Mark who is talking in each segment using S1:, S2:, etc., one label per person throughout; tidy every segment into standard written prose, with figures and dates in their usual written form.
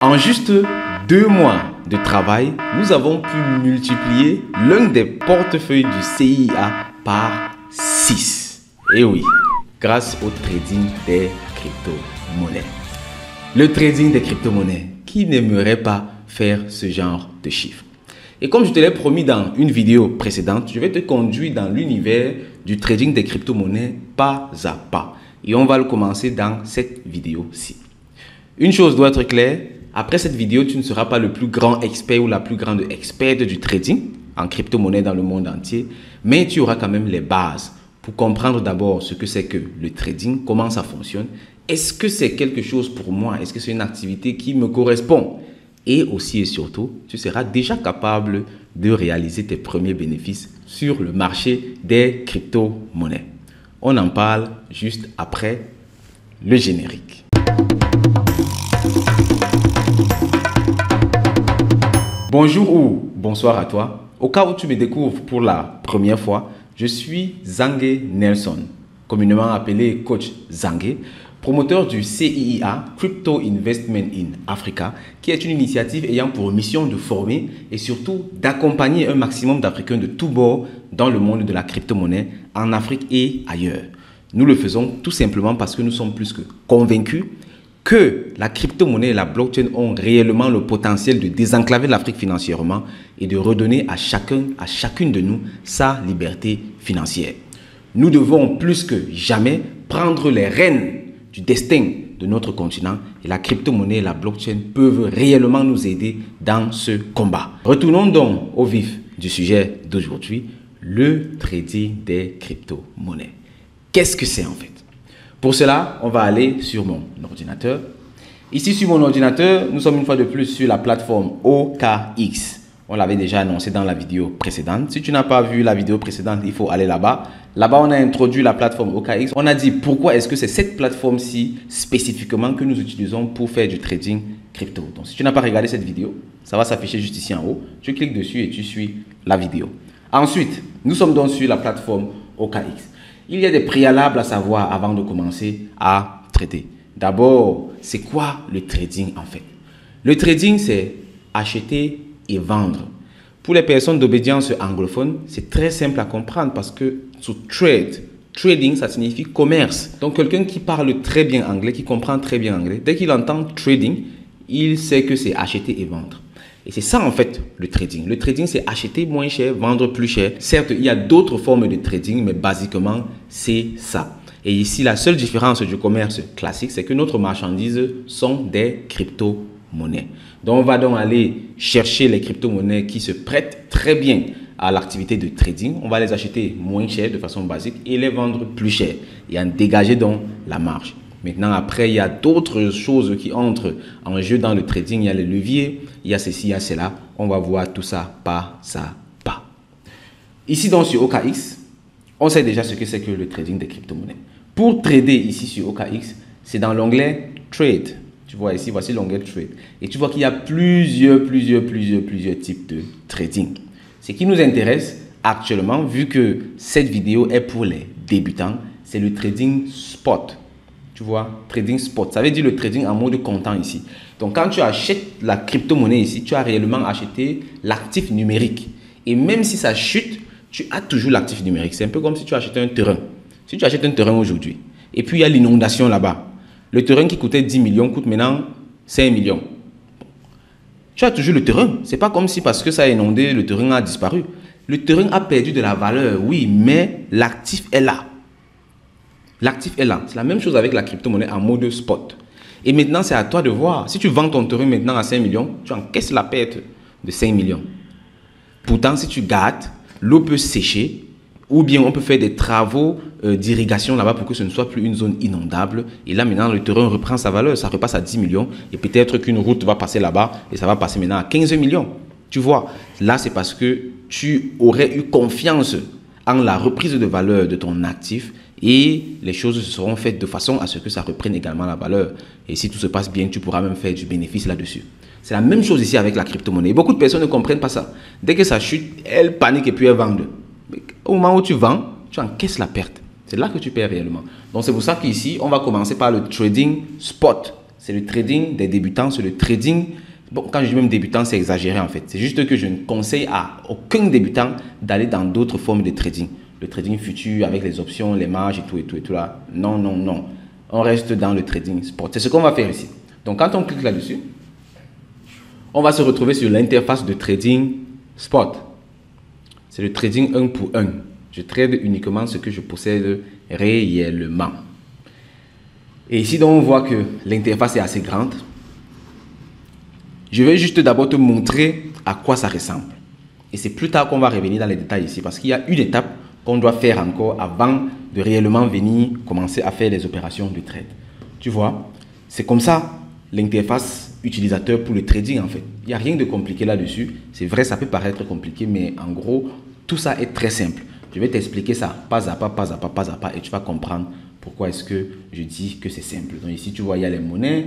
S1: En juste 2 mois de travail, nous avons pu multiplier l'un des portefeuilles du CIA par 6. Et oui, grâce au trading des crypto-monnaies. Le trading des crypto-monnaies, qui n'aimerait pas faire ce genre de chiffres? Et comme je te l'ai promis dans une vidéo précédente, je vais te conduire dans l'univers du trading des crypto-monnaies pas à pas. Et on va le commencer dans cette vidéo-ci. Une chose doit être claire, après cette vidéo, tu ne seras pas le plus grand expert ou la plus grande experte du trading en crypto-monnaie dans le monde entier, mais tu auras quand même les bases pour comprendre d'abord ce que c'est que le trading, comment ça fonctionne. Est-ce que c'est quelque chose pour moi? Est-ce que c'est une activité qui me correspond? Et aussi et surtout, tu seras déjà capable de réaliser tes premiers bénéfices sur le marché des crypto-monnaies. On en parle juste après le générique. Bonjour ou bonsoir à toi. Au cas où tu me découvres pour la première fois, je suis Zangué Nelson, communément appelé Coach Zangué, promoteur du CIA, Crypto Investment in Africa, qui est une initiative ayant pour mission de former et surtout d'accompagner un maximum d'Africains de tous bords dans le monde de la crypto-monnaie, en Afrique et ailleurs. Nous le faisons tout simplement parce que nous sommes plus que convaincus que la crypto-monnaie et la blockchain ont réellement le potentiel de désenclaver l'Afrique financièrement et de redonner à chacune de nous sa liberté financière. Nous devons plus que jamais prendre les rênes du destin de notre continent et la crypto-monnaie et la blockchain peuvent réellement nous aider dans ce combat. Retournons donc au vif du sujet d'aujourd'hui, le trading des crypto-monnaies. Qu'est-ce que c'est en fait? Pour cela, on va aller sur mon ordinateur. Ici sur mon ordinateur, nous sommes une fois de plus sur la plateforme OKX. On l'avait déjà annoncé dans la vidéo précédente. Si tu n'as pas vu la vidéo précédente, il faut aller là-bas. Là-bas, on a introduit la plateforme OKX. On a dit pourquoi est-ce que c'est cette plateforme-ci spécifiquement que nous utilisons pour faire du trading crypto. Donc, si tu n'as pas regardé cette vidéo, ça va s'afficher juste ici en haut. Tu cliques dessus et tu suis la vidéo. Ensuite, nous sommes donc sur la plateforme OKX. Il y a des préalables à savoir avant de commencer à trader. D'abord, c'est quoi le trading en fait? Le trading, c'est acheter et vendre. Pour les personnes d'obédience anglophone, c'est très simple à comprendre parce que sous trading, ça signifie commerce. Donc, quelqu'un qui parle très bien anglais, qui comprend très bien anglais, dès qu'il entend trading, il sait que c'est acheter et vendre. Et c'est ça en fait le trading. Le trading, c'est acheter moins cher, vendre plus cher. Certes, il y a d'autres formes de trading, mais basiquement, c'est ça. Et ici, la seule différence du commerce classique, c'est que notre marchandise sont des crypto-monnaies. Donc, on va donc aller chercher les crypto-monnaies qui se prêtent très bien à l'activité de trading. On va les acheter moins cher de façon basique et les vendre plus cher et en dégager donc la marge. Maintenant, après, il y a d'autres choses qui entrent en jeu dans le trading. Il y a les leviers, il y a ceci, il y a cela. On va voir tout ça pas à pas. Ici, donc, sur OKX, on sait déjà ce que c'est que le trading des crypto-monnaies. Pour trader ici sur OKX, c'est dans l'onglet Trade. Tu vois ici, voici l'onglet Trade. Et tu vois qu'il y a plusieurs types de trading. Ce qui nous intéresse actuellement, vu que cette vidéo est pour les débutants, c'est le trading spot. Tu vois, trading spot, ça veut dire le trading en mode comptant ici. Donc, quand tu achètes la crypto-monnaie ici, tu as réellement acheté l'actif numérique. Et même si ça chute, tu as toujours l'actif numérique. C'est un peu comme si tu achetais un terrain. Si tu achètes un terrain aujourd'hui, et puis il y a l'inondation là-bas, le terrain qui coûtait 10 millions coûte maintenant 5 millions. Tu as toujours le terrain. Ce n'est pas comme si parce que ça a inondé, le terrain a disparu. Le terrain a perdu de la valeur, oui, mais l'actif est là. L'actif est là. C'est la même chose avec la crypto-monnaie en mode spot. Et maintenant, c'est à toi de voir. Si tu vends ton terrain maintenant à 5 millions, tu encaisses la perte de 5 millions. Pourtant, si tu gâtes, l'eau peut sécher ou bien on peut faire des travaux d'irrigation là-bas pour que ce ne soit plus une zone inondable. Et là, maintenant, le terrain reprend sa valeur. Ça repasse à 10 millions. Et peut-être qu'une route va passer là-bas et ça va passer maintenant à 15 millions. Tu vois, là, c'est parce que tu aurais eu confiance en la reprise de valeur de ton actif et les choses seront faites de façon à ce que ça reprenne également la valeur. Et si tout se passe bien, tu pourras même faire du bénéfice là-dessus. C'est la même chose ici avec la crypto-monnaie. Beaucoup de personnes ne comprennent pas ça. Dès que ça chute, elles paniquent et puis elles vendent. Mais au moment où tu vends, tu encaisses la perte. C'est là que tu perds réellement. Donc c'est pour ça qu'ici, on va commencer par le trading spot. C'est le trading des débutants, c'est le trading... Bon, quand je dis même débutant, c'est exagéré en fait. C'est juste que je ne conseille à aucun débutant d'aller dans d'autres formes de trading. Le trading futur avec les options, les marges et tout là. Non, non, non. On reste dans le trading sport. C'est ce qu'on va faire ici. Donc, quand on clique là-dessus, on va se retrouver sur l'interface de trading spot. C'est le trading 1 pour 1. Je trade uniquement ce que je possède réellement. Et ici, donc, on voit que l'interface est assez grande. Je vais juste d'abord te montrer à quoi ça ressemble. Et c'est plus tard qu'on va revenir dans les détails ici. Parce qu'il y a une étape qu'on doit faire encore avant de réellement venir commencer à faire les opérations de trade. Tu vois, c'est comme ça l'interface utilisateur pour le trading en fait. Il n'y a rien de compliqué là-dessus. C'est vrai, ça peut paraître compliqué, mais en gros, tout ça est très simple. Je vais t'expliquer ça pas à pas, pas à pas, pas à pas, et tu vas comprendre pourquoi est-ce que je dis que c'est simple. Donc ici, tu vois, il y a les monnaies.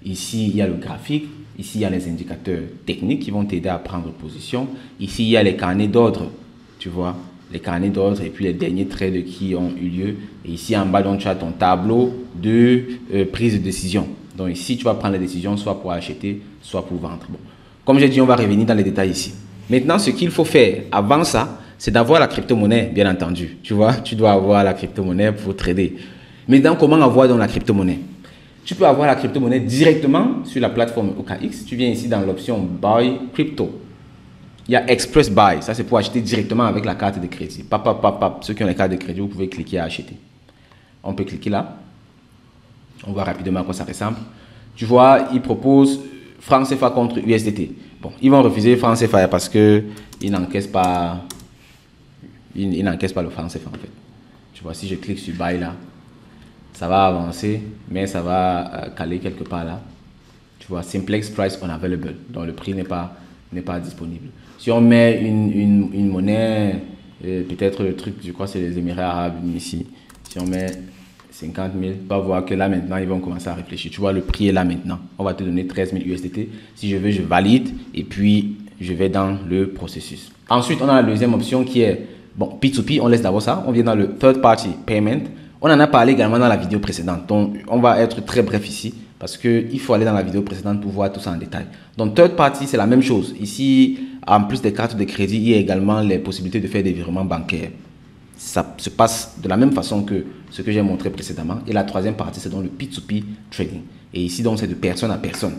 S1: Ici, il y a le graphique. Ici, il y a les indicateurs techniques qui vont t'aider à prendre position. Ici, il y a les carnets d'ordre. Tu vois, les carnets d'ordre et puis les derniers trades qui ont eu lieu. Et ici, en bas, donc, tu as ton tableau de prise de décision. Donc ici, tu vas prendre les décisions soit pour acheter, soit pour vendre. Bon. Comme j'ai dit, on va revenir dans les détails ici. Maintenant, ce qu'il faut faire avant ça, c'est d'avoir la crypto-monnaie, bien entendu. Tu vois, tu dois avoir la crypto-monnaie pour trader. Maintenant, comment avoir donc la crypto-monnaie? Tu peux avoir la crypto-monnaie directement sur la plateforme OKX. Tu viens ici dans l'option Buy Crypto. Il y a Express Buy. Ça, c'est pour acheter directement avec la carte de crédit. Ceux qui ont les cartes de crédit, vous pouvez cliquer à acheter. On peut cliquer là. On voit rapidement à quoi ça ressemble. Tu vois, ils proposent franc CFA contre USDT. Bon, ils vont refuser franc CFA parce qu'ils n'encaissent pas, ils n'encaissent pas le franc CFA en fait. Tu vois, si je clique sur Buy là, ça va avancer, mais ça va caler quelque part là. Tu vois, Simplex Price Unavailable. Donc le prix n'est pas disponible. Si on met une monnaie, peut-être le truc, je crois que c'est les Émirats Arabes ici. Si on met 50 000, on va voir que là maintenant, ils vont commencer à réfléchir. Tu vois, le prix est là maintenant. On va te donner 13 000 USDT. Si je veux, je valide et puis je vais dans le processus. Ensuite, on a la deuxième option qui est, bon, P2P, on laisse d'abord ça. On vient dans le Third Party Payment. On en a parlé également dans la vidéo précédente. Donc, on va être très bref ici parce qu'il faut aller dans la vidéo précédente pour voir tout ça en détail. Donc, Third Party, c'est la même chose. Ici, en plus des cartes de crédit, il y a également les possibilités de faire des virements bancaires. Ça se passe de la même façon que ce que j'ai montré précédemment. Et la troisième partie, c'est donc le P2P trading. Et ici, donc, c'est de personne à personne.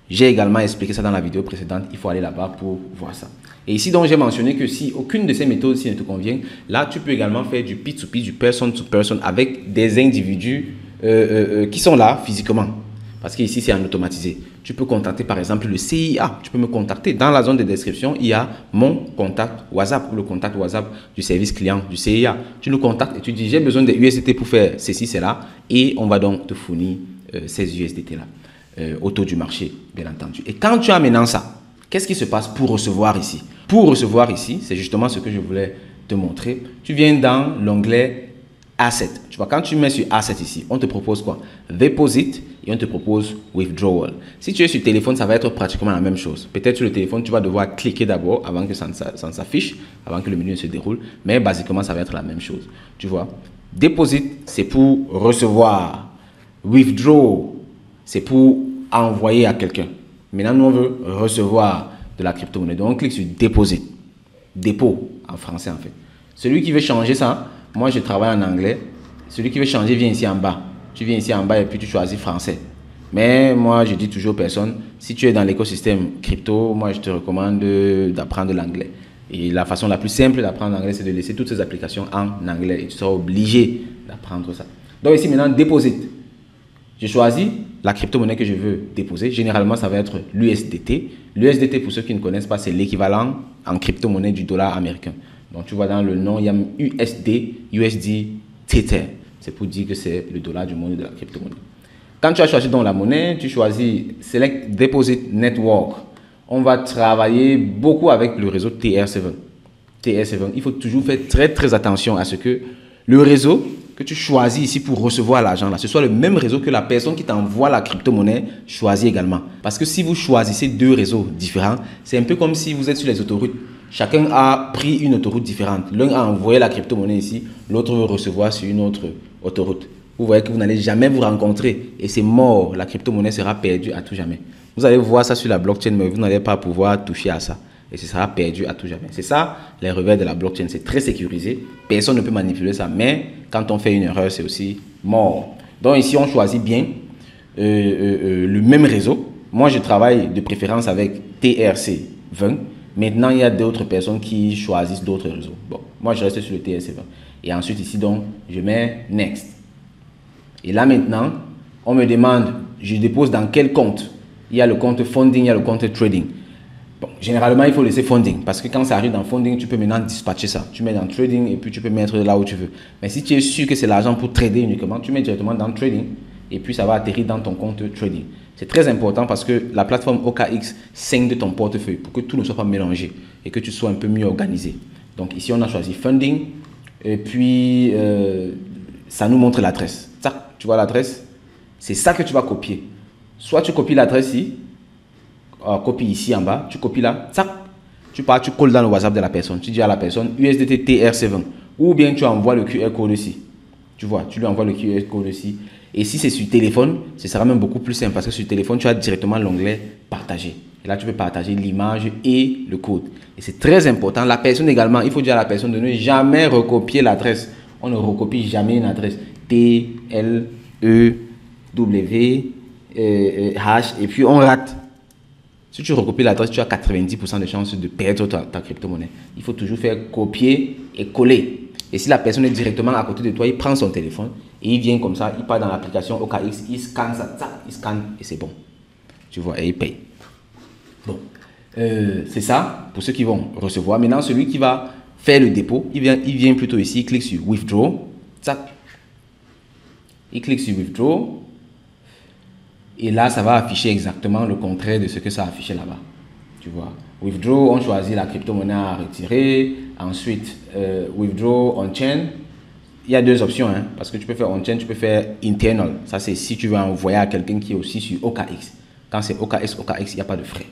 S1: J'ai également expliqué ça dans la vidéo précédente. Il faut aller là-bas pour voir ça. Et ici, donc, j'ai mentionné que si aucune de ces méthodes ne te convient, là, tu peux également faire du P2P, du person to person avec des individus qui sont là physiquement. Parce qu'ici, c'est en automatisé. Tu peux contacter par exemple le CIA. Tu peux me contacter. Dans la zone de description, il y a mon contact WhatsApp ou le contact WhatsApp du service client du CIA. Tu nous contactes et tu dis j'ai besoin de USDT pour faire ceci, cela. Et on va donc te fournir ces USDT-là au taux du marché, bien entendu. Et quand tu as maintenant ça, qu'est-ce qui se passe pour recevoir ici? Pour recevoir ici, c'est justement ce que je voulais te montrer. Tu viens dans l'onglet Asset. Tu vois, quand tu mets sur Asset ici, on te propose quoi? Deposit et on te propose Withdrawal. Si tu es sur téléphone, ça va être pratiquement la même chose. Peut-être sur le téléphone, tu vas devoir cliquer d'abord avant que ça ne s'affiche, avant que le menu se déroule. Mais basiquement, ça va être la même chose. Tu vois, Deposit, c'est pour recevoir. Withdraw, c'est pour envoyer à quelqu'un. Maintenant, nous, on veut recevoir de la crypto-monnaie. Donc, on clique sur Deposit. Dépôt, en français, en fait. Celui qui veut changer ça, moi, je travaille en anglais. Celui qui veut changer vient ici en bas. Tu viens ici en bas et puis tu choisis français. Mais moi, je dis toujours aux personnes, si tu es dans l'écosystème crypto, moi, je te recommande d'apprendre l'anglais. Et la façon la plus simple d'apprendre l'anglais, c'est de laisser toutes ces applications en anglais. Et tu seras obligé d'apprendre ça. Donc ici, maintenant, Deposit. Je choisis la crypto-monnaie que je veux déposer. Généralement, ça va être l'USDT. L'USDT, pour ceux qui ne connaissent pas, c'est l'équivalent en crypto-monnaie du dollar américain. Donc, tu vois dans le nom, il y a USD Tether. C'est pour dire que c'est le dollar du monde de la crypto-monnaie. Quand tu as choisi donc la monnaie, tu choisis Select Deposit Network. On va travailler beaucoup avec le réseau TR7. TR7, il faut toujours faire très très attention à ce que le réseau que tu choisis ici pour recevoir l'argent, là, ce soit le même réseau que la personne qui t'envoie la crypto-monnaie choisit également. Parce que si vous choisissez deux réseaux différents, c'est un peu comme si vous êtes sur les autoroutes. Chacun a pris une autoroute différente. L'un a envoyé la crypto-monnaie ici, l'autre veut recevoir sur une autre autoroute. vous voyez que vous n'allez jamais vous rencontrer et c'est mort. La crypto-monnaie sera perdue à tout jamais. Vous allez voir ça sur la blockchain, mais vous n'allez pas pouvoir toucher à ça. Et ce sera perdu à tout jamais. C'est ça, les revers de la blockchain. C'est très sécurisé. Personne ne peut manipuler ça. Mais quand on fait une erreur, c'est aussi mort. Donc ici, on choisit bien le même réseau. Moi, je travaille de préférence avec TRC20. Maintenant, il y a d'autres personnes qui choisissent d'autres réseaux. Bon, moi, je reste sur le TRC20. Et ensuite, ici, donc, je mets Next. Et là, maintenant, on me demande, je dépose dans quel compte? Il y a le compte Funding, il y a le compte Trading. Bon, généralement, il faut laisser Funding parce que quand ça arrive dans Funding, tu peux maintenant dispatcher ça. Tu mets dans Trading et puis tu peux mettre là où tu veux. Mais si tu es sûr que c'est l'argent pour trader uniquement, tu mets directement dans Trading et puis ça va atterrir dans ton compte Trading. C'est très important parce que la plateforme OKX scinde ton portefeuille pour que tout ne soit pas mélangé et que tu sois un peu mieux organisé. Donc ici, on a choisi Funding et puis ça nous montre l'adresse. Tu vois l'adresse? C'est ça que tu vas copier. Soit tu copies l'adresse ici, copie ici en bas, tu copies là, tac, tu pars, tu colles dans le WhatsApp de la personne. Tu dis à la personne USDT TRC20 ou bien tu envoies le QR code ici. Tu vois, tu lui envoies le QR code ici. Et si c'est sur téléphone, ce sera même beaucoup plus simple parce que sur téléphone, tu as directement l'onglet partager. Et là, tu peux partager l'image et le code. Et c'est très important. La personne également, il faut dire à la personne de ne jamais recopier l'adresse. On ne recopie jamais une adresse. T, L, E, W, H et puis on rate. Si tu recopies l'adresse, tu as 90% de chances de perdre ta crypto-monnaie. Il faut toujours faire copier et coller. Et si la personne est directement à côté de toi, il prend son téléphone et il vient comme ça, il part dans l'application OKX, il scanne ça, il scanne et c'est bon. Tu vois, et il paye. Bon, c'est ça pour ceux qui vont recevoir. Maintenant, celui qui va faire le dépôt, il vient plutôt ici, il clique sur Withdraw. Ça. Il clique sur Withdraw. Et là, ça va afficher exactement le contraire de ce que ça affichait là-bas. Tu vois. Withdraw, on choisit la crypto-monnaie à retirer. Ensuite, Withdraw on-chain. Il y a deux options, hein, parce que tu peux faire on-chain, tu peux faire internal. Ça, c'est si tu veux envoyer à quelqu'un qui est aussi sur OKX. Quand c'est OKX, il n'y a pas de frais.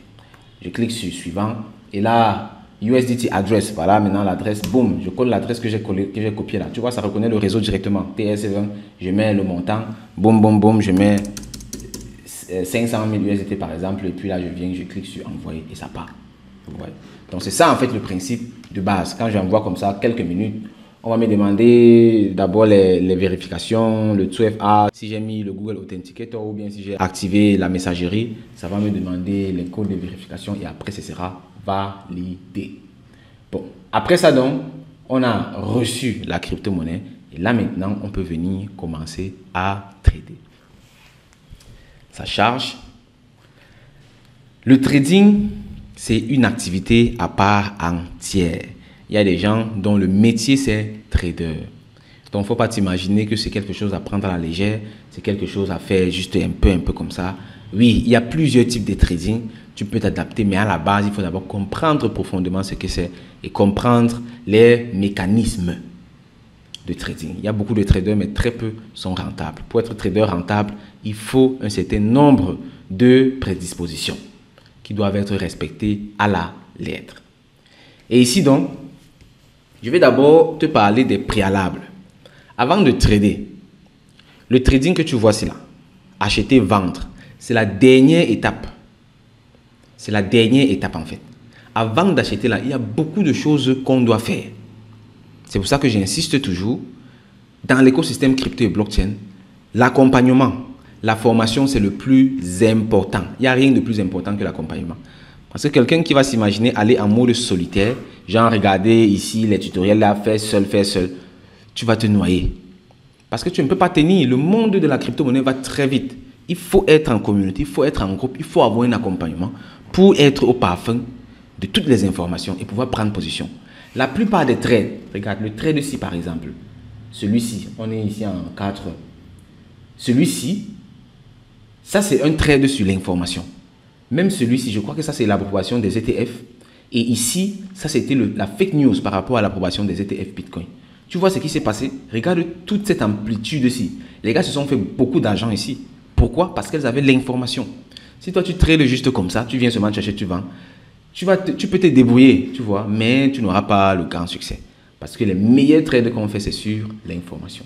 S1: Je clique sur suivant. Et là, USDT address. Voilà, maintenant l'adresse. Boum, je colle l'adresse que j'ai copiée là. Tu vois, ça reconnaît le réseau directement. TS20, je mets le montant. Boum, boum, boum, je mets 500 000 USDT par exemple, et puis là je viens, je clique sur envoyer et ça part. Ouais. Donc c'est ça en fait le principe de base. Quand j'envoie comme ça quelques minutes, on va me demander d'abord les vérifications, le 2FA, si j'ai mis le Google Authenticator ou bien si j'ai activé la messagerie, ça va me demander les codes de vérification et après ce sera validé. Bon, après ça donc, on a reçu la crypto-monnaie et là maintenant on peut venir commencer à trader. Ça charge. Le trading, c'est une activité à part entière. Il y a des gens dont le métier, c'est trader. Donc, il ne faut pas t'imaginer que c'est quelque chose à prendre à la légère. C'est quelque chose à faire juste un peu comme ça. Oui, il y a plusieurs types de trading. Tu peux t'adapter, mais à la base, il faut d'abord comprendre profondément ce que c'est et comprendre les mécanismes de trading. Il y a beaucoup de traders, mais très peu sont rentables. Pour être trader rentable, il faut un certain nombre de prédispositions qui doivent être respectées à la lettre. Et ici donc, je vais d'abord te parler des préalables. Avant de trader, le trading que tu vois c'est là, acheter, vendre, c'est la dernière étape. C'est la dernière étape en fait. Avant d'acheter là, il y a beaucoup de choses qu'on doit faire. C'est pour ça que j'insiste toujours, dans l'écosystème crypto et blockchain, l'accompagnement, la formation, c'est le plus important. Il n'y a rien de plus important que l'accompagnement. Parce que quelqu'un qui va s'imaginer aller en mode solitaire, genre regarder ici les tutoriels là, faire seul, tu vas te noyer. Parce que tu ne peux pas tenir. Le monde de la crypto-monnaie va très vite. Il faut être en communauté, il faut être en groupe, il faut avoir un accompagnement pour être au parfum de toutes les informations et pouvoir prendre position. La plupart des trades, regarde le trade-ci par exemple, celui-ci, on est ici en 4. Celui-ci, ça c'est un trade sur l'information. Même celui-ci, je crois que ça c'est l'approbation des ETF. Et ici, ça c'était la fake news par rapport à l'approbation des ETF Bitcoin. Tu vois ce qui s'est passé? Regarde toute cette amplitude-ci. Les gars se sont fait beaucoup d'argent ici. Pourquoi? Parce qu'elles avaient l'information. Si toi tu trades juste comme ça, tu viens seulement chercher, tu vends. Tu peux te débrouiller, tu vois, mais tu n'auras pas le grand succès. Parce que les meilleurs trades qu'on fait, c'est sur l'information.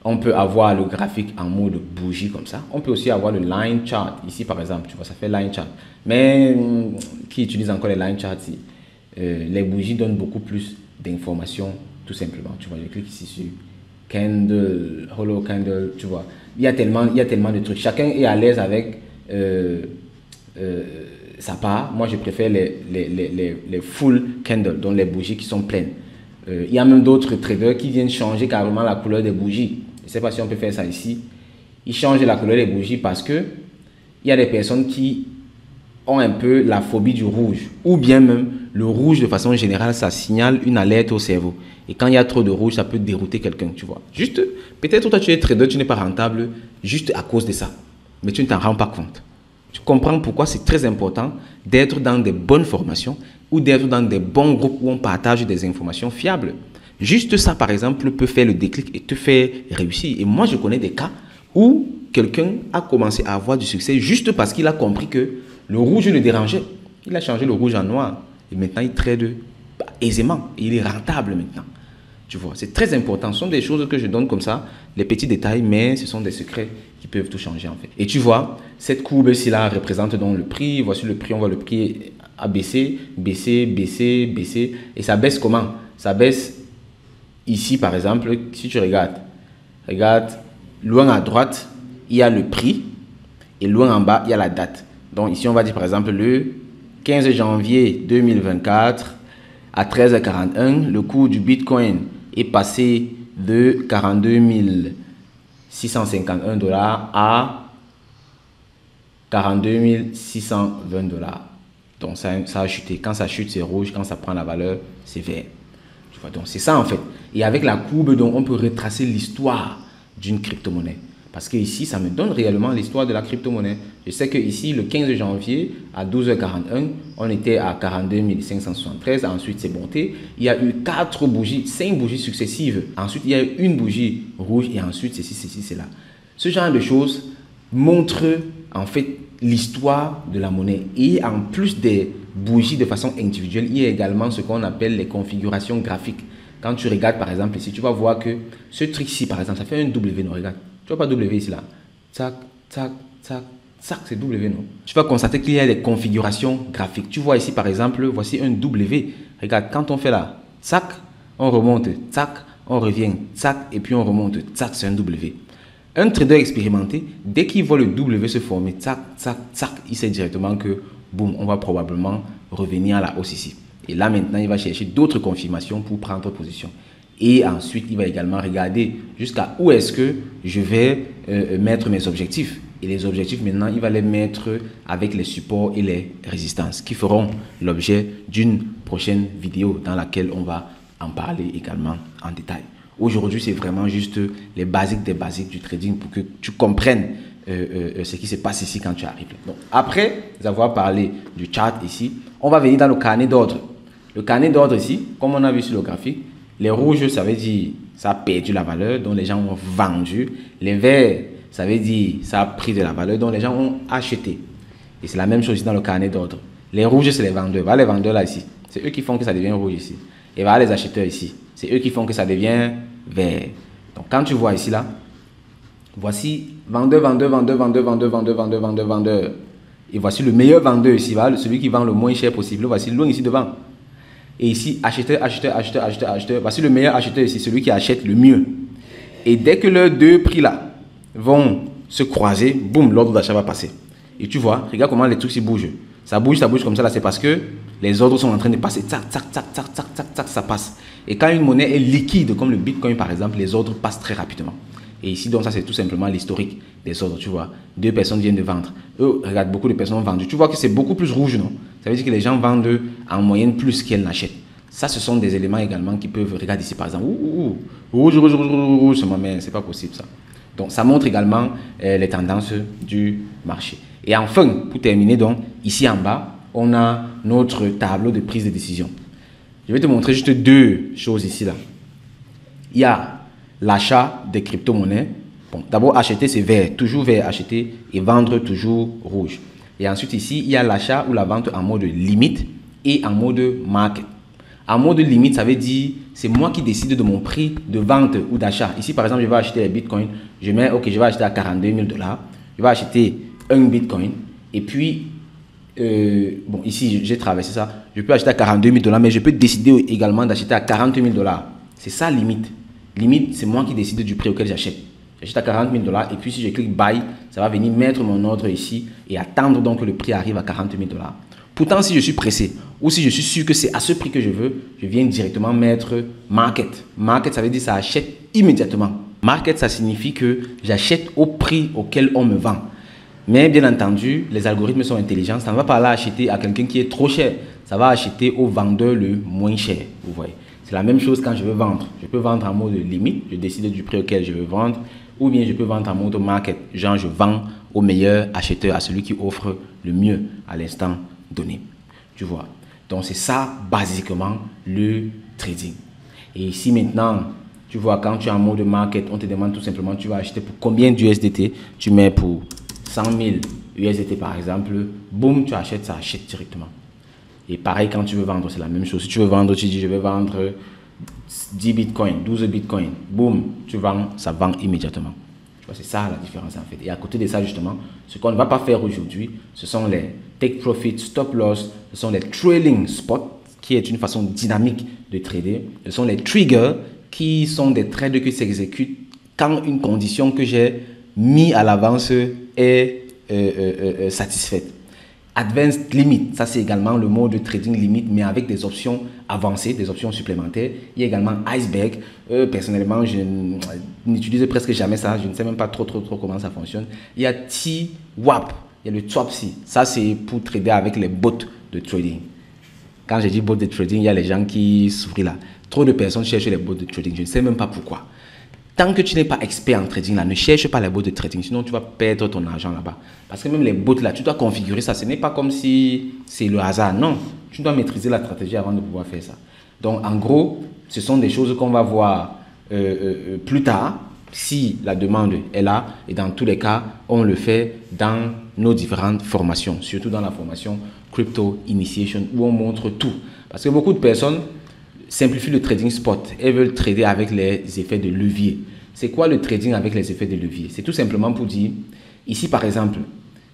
S1: On peut avoir le graphique en mode bougie comme ça. On peut aussi avoir le line chart. Ici, par exemple, tu vois, ça fait line chart. Mais qui utilise encore les line charts ici? Les bougies donnent beaucoup plus d'informations, tout simplement. Tu vois, je clique ici sur candle, hollow candle, tu vois. Il y a tellement de trucs. Chacun est à l'aise avec sa part. Moi, je préfère les full candles, donc les bougies qui sont pleines. Il y a même d'autres traders qui viennent changer carrément la couleur des bougies. Je ne sais pas si on peut faire ça ici. Ils changent la couleur des bougies parce que il y a des personnes qui ont un peu la phobie du rouge. Ou bien même, le rouge, de façon générale, ça signale une alerte au cerveau. Et quand il y a trop de rouge, ça peut dérouter quelqu'un, tu vois. Juste, peut-être toi, tu es trader, tu n'es pas rentable juste à cause de ça. Mais tu ne t'en rends pas compte. Tu comprends pourquoi c'est très important d'être dans des bonnes formations ou d'être dans des bons groupes où on partage des informations fiables. Juste ça, par exemple, peut faire le déclic et te faire réussir. Et moi, je connais des cas où quelqu'un a commencé à avoir du succès juste parce qu'il a compris que le rouge le dérangeait. Il a changé le rouge en noir. Et maintenant, il trade aisément. Et il est rentable maintenant. Tu vois, c'est très important. Ce sont des choses que je donne comme ça, les petits détails, mais ce sont des secrets qui peuvent tout changer en fait. Et tu vois, cette courbe-ci là représente donc le prix. Voici le prix, on voit le prix a baissé, baissé, baissé, baissé. Et ça baisse comment? Ça baisse ici par exemple, si tu regardes, loin à droite, il y a le prix et loin en bas, il y a la date. Donc ici, on va dire par exemple le 15 janvier 2024 à 13h41, le cours du Bitcoin est passé de 42 651 $ à 42 620 $. Donc ça a chuté. Quand ça chute, c'est rouge. Quand ça prend la valeur, c'est vert. Tu vois, donc c'est ça en fait. Et avec la courbe, donc, on peut retracer l'histoire d'une crypto-monnaie. Parce que ici, ça me donne réellement l'histoire de la crypto-monnaie. Je sais que ici, le 15 janvier à 12h41, on était à 42 573. Ensuite, c'est monté. Il y a eu 4 bougies, 5 bougies successives. Ensuite, il y a eu une bougie rouge et ensuite, ceci, c'est là. Ce genre de choses montre en fait l'histoire de la monnaie. Et en plus des bougies de façon individuelle, il y a également ce qu'on appelle les configurations graphiques. Quand tu regardes par exemple ici, tu vas voir que ce truc-ci par exemple, ça fait un W, non, regarde. Tu vois pas W ici là. Tac, tac, tac, tac, c'est W, non. Tu vas constater qu'il y a des configurations graphiques. Tu vois ici par exemple, voici un W. Regarde, quand on fait là, tac, on remonte, tac, on revient, tac, et puis on remonte, tac, c'est un W. Un trader expérimenté, dès qu'il voit le W se former, tac, tac, tac, il sait directement que, boum, on va probablement revenir à la hausse ici. Et là, maintenant, il va chercher d'autres confirmations pour prendre position. Et ensuite, il va également regarder jusqu'à où est-ce que je vais mettre mes objectifs. Et les objectifs, maintenant, il va les mettre avec les supports et les résistances qui feront l'objet d'une prochaine vidéo dans laquelle on va en parler également en détail. Aujourd'hui, c'est vraiment juste les basiques des basiques du trading pour que tu comprennes ce qui se passe ici quand tu arrives. Donc, après avoir parlé du chart ici, on va venir dans le carnet d'ordre. Le carnet d'ordre ici, comme on a vu sur le graphique, les rouges, ça veut dire ça a perdu la valeur, donc les gens ont vendu. Les verts, ça veut dire ça a pris de la valeur, donc les gens ont acheté. Et c'est la même chose ici dans le carnet d'ordre. Les rouges, c'est les vendeurs. Voilà les vendeurs là ici. C'est eux qui font que ça devient rouge ici. Et voilà les acheteurs ici. C'est eux qui font que ça devient vert. Donc quand tu vois ici là, voici vendeur, vendeur, vendeur, vendeur, vendeur, vendeur, vendeur, vendeur, vendeur. Et voici le meilleur vendeur ici, voilà, celui qui vend le moins cher possible. Voici loin ici devant. Et ici, acheteur, acheteur, acheteur, acheteur, acheteur. Voici le meilleur acheteur ici, celui qui achète le mieux. Et dès que leurs deux prix là vont se croiser, boum, l'ordre d'achat va passer. Et tu vois, regarde comment les trucs s'y bougent. Ça bouge comme ça là, c'est parce que les ordres sont en train de passer. Tac, tac, tac, tac, tac, tac, tac, ça passe. Et quand une monnaie est liquide, comme le Bitcoin par exemple, les ordres passent très rapidement. Et ici, donc, ça, c'est tout simplement l'historique des ordres, tu vois. Deux personnes viennent de vendre. Eux, regarde, beaucoup de personnes ont vendu. Tu vois que c'est beaucoup plus rouge, non? Ça veut dire que les gens vendent en moyenne plus qu'elles n'achètent. Ça, ce sont des éléments également qui peuvent, regarde ici, par exemple, rouge, rouge, rouge, rouge, rouge, mais c'est pas possible, ça. Donc, ça montre également les tendances du marché. Et enfin, pour terminer, donc, ici en bas, on a notre tableau de prise de décision. Je vais te montrer juste deux choses ici, là. Il y a l'achat des crypto-monnaies. Bon, d'abord, acheter, c'est vert, toujours vert, acheter, et vendre, toujours rouge. Et ensuite, ici, il y a l'achat ou la vente en mode limite et en mode market. En mode limite, ça veut dire c'est moi qui décide de mon prix de vente ou d'achat. Ici, par exemple, je vais acheter les bitcoins. Je mets, ok, je vais acheter à 42 000 $. Je vais acheter un bitcoin. Et puis, bon, ici, j'ai traversé ça. Je peux acheter à 42 000 $, mais je peux décider également d'acheter à 40 000 $. C'est ça, limite. Limite, c'est moi qui décide du prix auquel j'achète. J'achète à 40 000 $. Et puis, si je clique buy, ça va venir mettre mon ordre ici et attendre donc que le prix arrive à 40 000 $. Pourtant, si je suis pressé ou si je suis sûr que c'est à ce prix que je veux, je viens directement mettre market. Market, ça veut dire que ça achète immédiatement. Market, ça signifie que j'achète au prix auquel on me vend. Mais bien entendu, les algorithmes sont intelligents. Ça ne va pas aller acheter à quelqu'un qui est trop cher. Ça va acheter au vendeur le moins cher. Vous voyez. C'est la même chose quand je veux vendre. Je peux vendre en mode limite. Je décide du prix auquel je veux vendre. Ou bien je peux vendre en mode market. Genre, je vends au meilleur acheteur, à celui qui offre le mieux à l'instant donné. Tu vois. Donc, c'est ça, basiquement, le trading. Et ici, maintenant, tu vois, quand tu es en mode market, on te demande tout simplement, tu vas acheter pour combien d'USDT? Tu mets pour 100 000 USDT, par exemple. Boum, tu achètes, ça achète directement. Et pareil, quand tu veux vendre, c'est la même chose. Si tu veux vendre, tu dis, je vais vendre 10 bitcoins, 12 bitcoins. Boum, tu vends, ça vend immédiatement. C'est ça la différence en fait. Et à côté de ça justement, ce qu'on ne va pas faire aujourd'hui, ce sont les take profit, stop loss, ce sont les trailing spots qui est une façon dynamique de trader. Ce sont les triggers qui sont des trades qui s'exécutent quand une condition que j'ai mis à l'avance est satisfaite. Advanced Limit, ça c'est également le mode de trading limite, mais avec des options avancées, des options supplémentaires. Il y a également Iceberg. Personnellement, je n'utilise presque jamais ça. Je ne sais même pas trop comment ça fonctionne. Il y a TWAP, il y a le Twapsy. Ça c'est pour trader avec les bots de trading. Quand je dis bots de trading, il y a les gens qui sourient là. Trop de personnes cherchent les bots de trading. Je ne sais même pas pourquoi. Tant que tu n'es pas expert en trading, là, ne cherche pas les bots de trading, sinon tu vas perdre ton argent là-bas. Parce que même les bots là, tu dois configurer ça. Ce n'est pas comme si c'est le hasard. Non, tu dois maîtriser la stratégie avant de pouvoir faire ça. Donc, en gros, ce sont des choses qu'on va voir plus tard, si la demande est là. Et dans tous les cas, on le fait dans nos différentes formations, surtout dans la formation Crypto Initiation, où on montre tout. Parce que beaucoup de personnes simplifient le trading spot et veulent trader avec les effets de levier. C'est quoi le trading avec les effets de levier? C'est tout simplement pour dire, ici par exemple,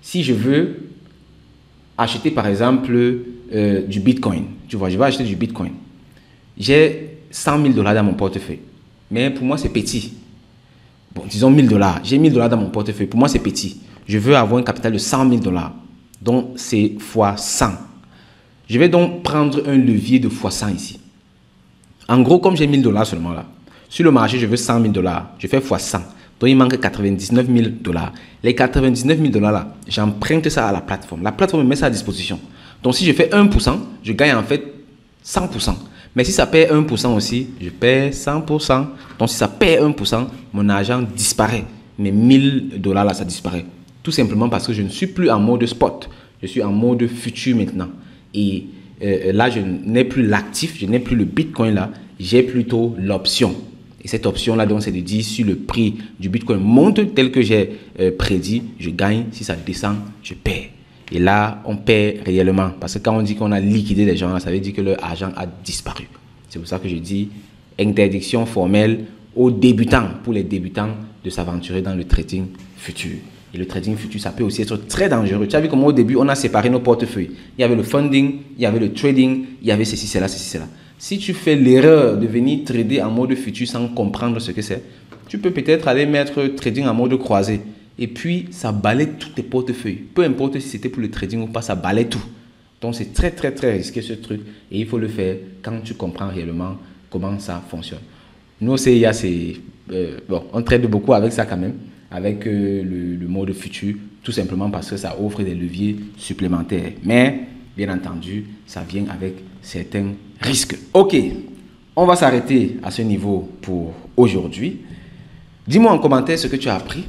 S1: si je veux acheter par exemple du Bitcoin, tu vois, je vais acheter du Bitcoin. J'ai 100 000 $ dans mon portefeuille, mais pour moi c'est petit. Bon, disons 1000 $. J'ai 1000 $ dans mon portefeuille, pour moi c'est petit. Je veux avoir un capital de 100 000 $, donc c'est fois 100. Je vais donc prendre un levier de fois 100 ici. En gros, comme j'ai 1000 $ seulement là, sur le marché, je veux 100 000 $. Je fais fois 100. Donc, il manque 99 000 $. Les 99 000 $ là, j'emprunte ça à la plateforme. La plateforme me met ça à disposition. Donc, si je fais 1%, je gagne en fait 100%. Mais si ça perd 1% aussi, je perds 100%. Donc, si ça perd 1%, mon argent disparaît. Mes 1000 $ là, ça disparaît. Tout simplement parce que je ne suis plus en mode spot. Je suis en mode futur maintenant. Et là, je n'ai plus l'actif, je n'ai plus le Bitcoin là, j'ai plutôt l'option. Et cette option-là, donc, c'est de dire si le prix du Bitcoin monte tel que j'ai prédit, je gagne. Si ça descend, je perds. Et là, on perd réellement. Parce que quand on dit qu'on a liquidé les gens, ça veut dire que leur argent a disparu. C'est pour ça que je dis interdiction formelle aux débutants, pour les débutants, de s'aventurer dans le trading futur. Et le trading futur, ça peut aussi être très dangereux. Tu as vu comment au début, on a séparé nos portefeuilles. Il y avait le funding, il y avait le trading, il y avait ceci, cela, ceci, cela. Si tu fais l'erreur de venir trader en mode futur sans comprendre ce que c'est, tu peux peut-être aller mettre trading en mode croisé. Et puis, ça balaye tous tes portefeuilles. Peu importe si c'était pour le trading ou pas, ça balaye tout. Donc, c'est très, très, très risqué ce truc. Et il faut le faire quand tu comprends réellement comment ça fonctionne. Nous, au CIA, bon, on trade beaucoup avec ça quand même. Avec le mode futur, tout simplement parce que ça offre des leviers supplémentaires. Mais, bien entendu, ça vient avec certains risques. Ok, on va s'arrêter à ce niveau pour aujourd'hui. Dis-moi en commentaire ce que tu as appris.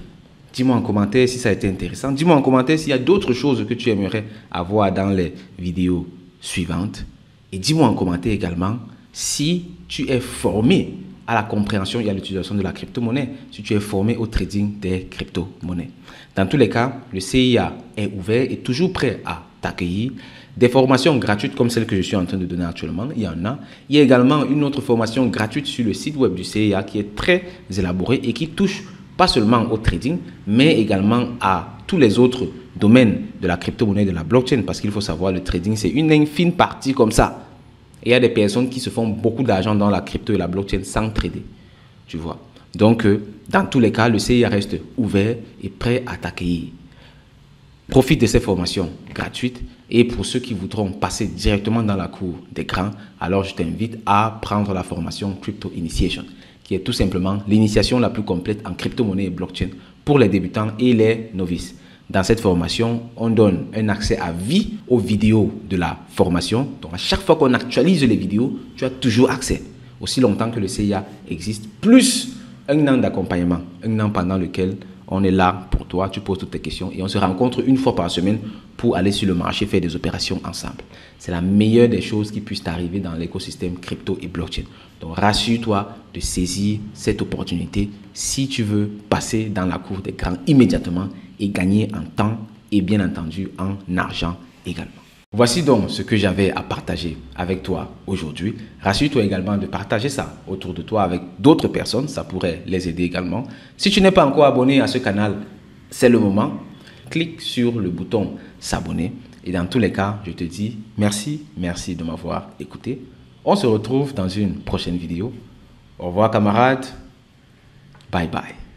S1: Dis-moi en commentaire si ça a été intéressant. Dis-moi en commentaire s'il y a d'autres choses que tu aimerais avoir dans les vidéos suivantes. Et dis-moi en commentaire également si tu es formé à la compréhension et à l'utilisation de la crypto-monnaie, si tu es formé au trading des crypto-monnaies. Dans tous les cas, le CIA est ouvert et toujours prêt à t'accueillir Des formations gratuites comme celle que je suis en train de donner actuellement, il y en a. Il y a également une autre formation gratuite sur le site web du CIA qui est très élaborée et qui touche pas seulement au trading, mais également à tous les autres domaines de la crypto-monnaie, de la blockchain. Parce qu'il faut savoir, le trading, c'est une infime partie comme ça. Et il y a des personnes qui se font beaucoup d'argent dans la crypto et la blockchain sans trader. Tu vois. Donc, dans tous les cas, le CIA reste ouvert et prêt à t'accueillir. Profite de ces formations gratuites et pour ceux qui voudront passer directement dans la cour des grands, alors je t'invite à prendre la formation Crypto Initiation, qui est tout simplement l'initiation la plus complète en crypto-monnaie et blockchain pour les débutants et les novices. Dans cette formation, on donne un accès à vie aux vidéos de la formation. Donc, à chaque fois qu'on actualise les vidéos, tu as toujours accès, aussi longtemps que le CIA existe, plus un an d'accompagnement, un an pendant lequel on est là pour toi, tu poses toutes tes questions et on se rencontre une fois par semaine pour aller sur le marché, faire des opérations ensemble. C'est la meilleure des choses qui puissent t'arriver dans l'écosystème crypto et blockchain. Donc rassure-toi de saisir cette opportunité si tu veux passer dans la cour des grands immédiatement et gagner en temps et bien entendu en argent également. Voici donc ce que j'avais à partager avec toi aujourd'hui. Rassure-toi également de partager ça autour de toi avec d'autres personnes. Ça pourrait les aider également. Si tu n'es pas encore abonné à ce canal, c'est le moment. Clique sur le bouton s'abonner. Et dans tous les cas, je te dis merci de m'avoir écouté. On se retrouve dans une prochaine vidéo. Au revoir camarades. Bye bye.